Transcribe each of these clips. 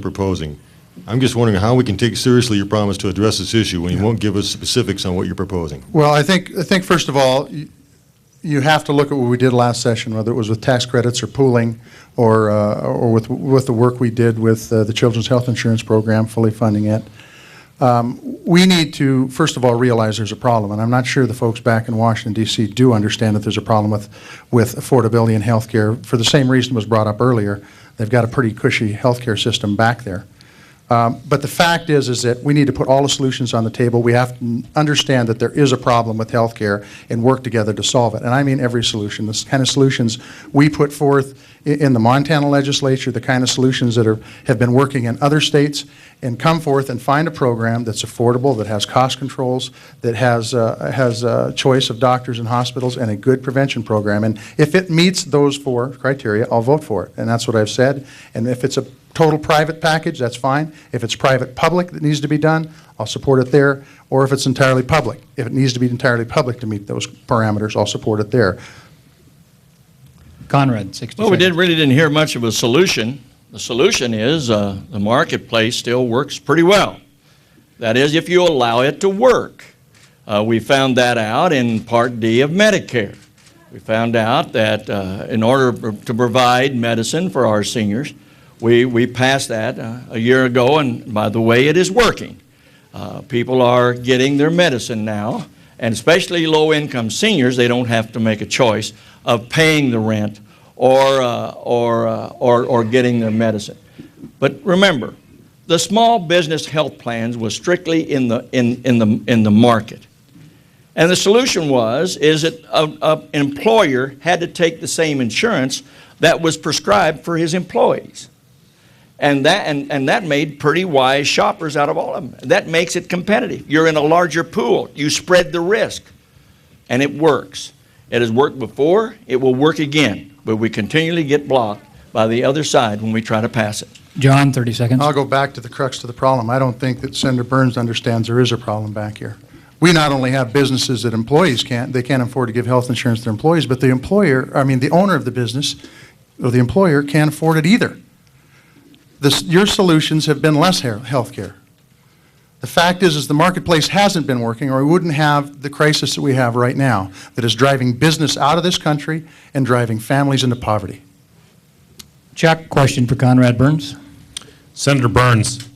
proposing. I'm just wondering how we can take seriously your promise to address this issue when you won't give us specifics on what you're proposing. Well, I think first of all, you have to look at what we did last session, whether it was with tax credits or pooling, or with the work we did with the Children's Health Insurance Program, fully funding it. We need to, first of all, realize there's a problem, and I'm not sure the folks back in Washington, D.C. do understand that there's a problem with affordability in health care. For the same reason was brought up earlier, they've got a pretty cushy health care system back there. But the fact is that we need to put all the solutions on the table. We have to understand that there is a problem with health care and work together to solve it. And I mean every solution. The kind of solutions we put forth in the Montana legislature, the kind of solutions that have been working in other states, and come forth and find a program that's affordable, that has cost controls, that has a choice of doctors and hospitals, and a good prevention program. And if it meets those 4 criteria, I'll vote for it. And that's what I've said. And if it's a total private package, that's fine. If it's private-public that needs to be done, I'll support it there. Or if it's entirely public. If it needs to be entirely public to meet those parameters, I'll support it there. Conrad, 60 Well, we seconds. really didn't hear much of a solution. The solution is the marketplace still works pretty well. That is, if you allow it to work. We found that out in Part D of Medicare. We found out that in order to provide medicine for our seniors, we passed that a year ago, and by the way, it is working. People are getting their medicine now, and especially low-income seniors, they don't have to make a choice of paying the rent or getting their medicine. But remember, the small business health plans was strictly in the market. And the solution is that an employer had to take the same insurance that was prescribed for his employees. And that made pretty wise shoppers out of all of them. That makes it competitive. You're in a larger pool. You spread the risk. And it works. It has worked before. It will work again. But we continually get blocked by the other side when we try to pass it. John, 30 seconds. I'll go back to the crux of the problem. I don't think that Senator Burns understands there is a problem back here. We not only have businesses that employees can't afford to give health insurance to their employees, but the owner of the business or the employer can't afford it either. Your solutions have been less health care. The fact is the marketplace hasn't been working, or we wouldn't have the crisis that we have right now that is driving business out of this country and driving families into poverty. Chuck, question for Conrad Burns. Senator Burns,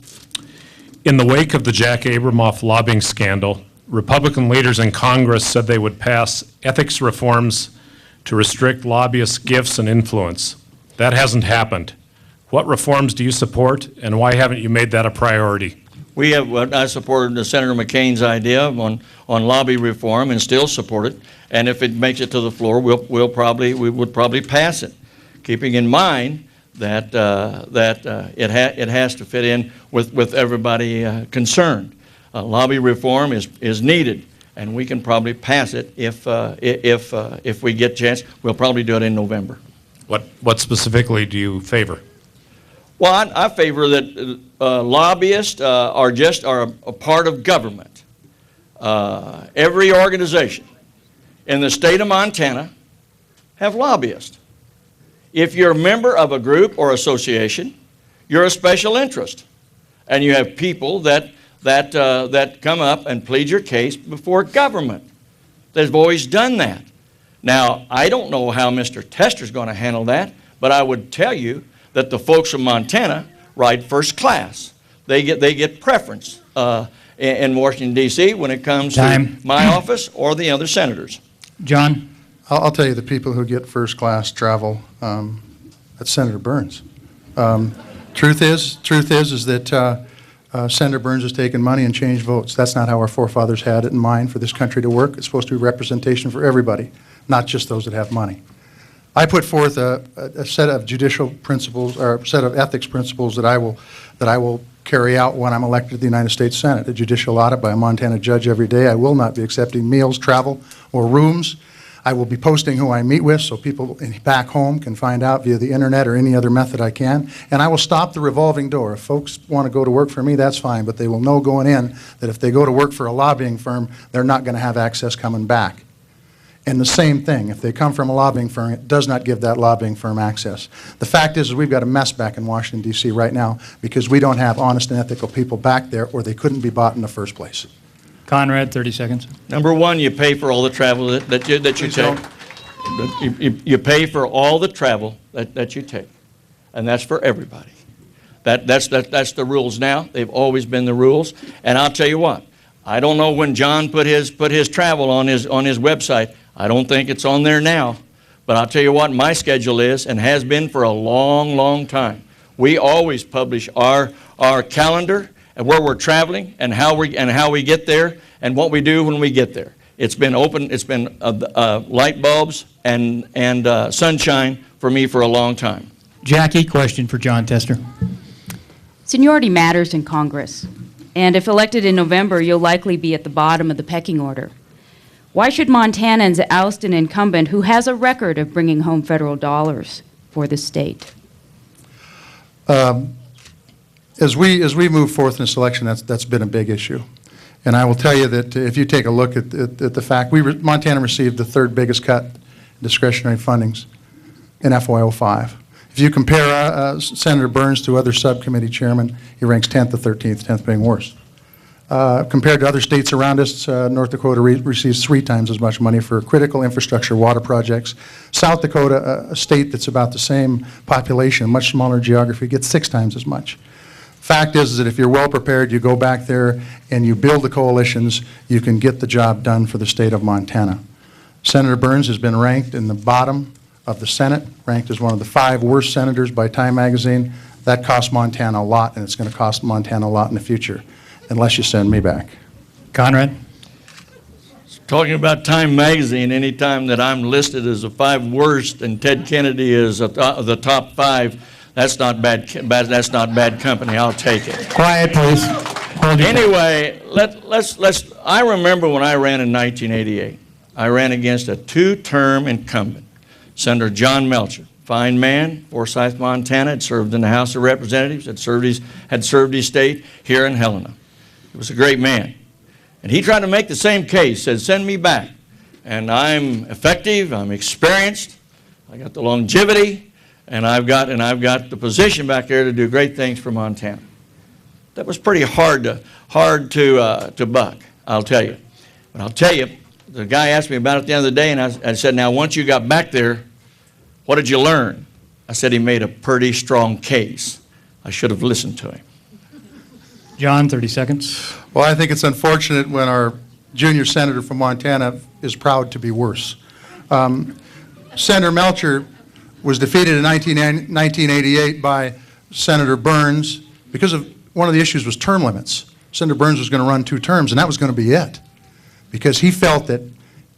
in the wake of the Jack Abramoff lobbying scandal, Republican leaders in Congress said they would pass ethics reforms to restrict lobbyists' gifts and influence. That hasn't happened. What reforms do you support, and why haven't you made that a priority? I supported Senator McCain's idea on lobby reform and still support it. And if it makes it to the floor, we would probably pass it, keeping in mind that it has to fit in with everybody concerned. Lobby reform is needed, and we can probably pass it if we get a chance. We'll probably do it in November. What specifically do you favor? Well, I favor that lobbyists are a part of government. Every organization in the state of Montana have lobbyists. If you're a member of a group or association, you're a special interest, and you have people that come up and plead your case before government. They've always done that. Now, I don't know how Mr. Tester's going to handle that, but I would tell you that the folks from Montana ride first class. They get preference in Washington, D.C. when it comes to my office or the other senators. John? I'll tell you the people who get first class travel, that's Senator Burns. Truth is that Senator Burns has taken money and changed votes. That's not how our forefathers had it in mind for this country to work. It's supposed to be representation for everybody, not just those that have money. I put forth a set of judicial principles, or a set of ethics principles that I will carry out when I'm elected to the United States Senate. A judicial audit by a Montana judge every day. I will not be accepting meals, travel, or rooms. I will be posting who I meet with so people back home can find out via the internet or any other method I can. And I will stop the revolving door. If folks want to go to work for me, that's fine, but they will know going in that if they go to work for a lobbying firm, they're not going to have access coming back. And the same thing, if they come from a lobbying firm, it does not give that lobbying firm access. The fact is we've got a mess back in Washington, D.C. right now because we don't have honest and ethical people back there, or they couldn't be bought in the first place. Conrad, 30 seconds. Number one, you pay for all the travel that you Please take. You pay for all the travel that you take, and that's for everybody. That's the rules now. They've always been the rules. And I'll tell you what, I don't know when John put his travel on his website. I don't think it's on there now. But I'll tell you what my schedule is and has been for a long, long time. We always publish our calendar and where we're traveling and how we get there and what we do when we get there. It's been open. It's been light bulbs and sunshine for me for a long time. Jackie, question for John Tester. Seniority matters in Congress, and if elected in November, you'll likely be at the bottom of the pecking order. Why should Montanans oust an incumbent who has a record of bringing home federal dollars for the state? As we move forth in this election, that's been a big issue. And I will tell you that if you take a look at the fact, Montana received the third biggest cut in discretionary fundings in FY05. If you compare Senator Burns to other subcommittee chairmen, he ranks 10th to 13th, 10th being worse. Compared to other states around us, North Dakota receives 3 times as much money for critical infrastructure water projects. South Dakota, a state that's about the same population, much smaller geography, gets 6 times as much. Fact is that if you're well prepared, you go back there and you build the coalitions, you can get the job done for the state of Montana. Senator Burns has been ranked in the bottom of the Senate, ranked as one of the 5 worst senators by Time magazine. That costs Montana a lot, and it's going to cost Montana a lot in the future, unless you send me back. Conrad? Talking about Time magazine, anytime that I'm listed as the 5 worst and Ted Kennedy is the top 5, that's not bad. That's not bad company. I'll take it. Quiet, please. Hold your- Anyway, let's. I remember when I ran in 1988. I ran against a 2-term incumbent, Senator John Melcher, fine man, Forsyth, Montana, had served in the House of Representatives, had served his state here in Helena. He was a great man. And he tried to make the same case, said, send me back. And I'm effective, I'm experienced, I got the longevity, and I've got the position back there to do great things for Montana. That was pretty hard to buck, I'll tell you. But I'll tell you, the guy asked me about it the other day, and I said, now once you got back there, what did you learn? I said he made a pretty strong case. I should have listened to him. John, 30 seconds. Well, I think it's unfortunate when our junior senator from Montana is proud to be worse. Senator Melcher was defeated in 1988 by Senator Burns because of one of the issues was term limits. Senator Burns was going to run 2 terms, and that was going to be it, because he felt that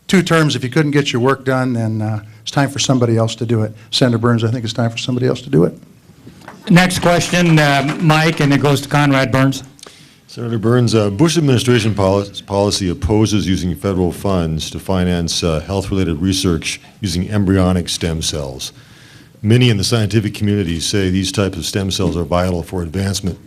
2 terms, if you couldn't get your work done, then it's time for somebody else to do it. Senator Burns, I think it's time for somebody else to do it. Next question, Mike, and it goes to Conrad Burns. Senator Burns, Bush administration policy opposes using federal funds to finance health-related research using embryonic stem cells. Many in the scientific community say these types of stem cells are vital for advancement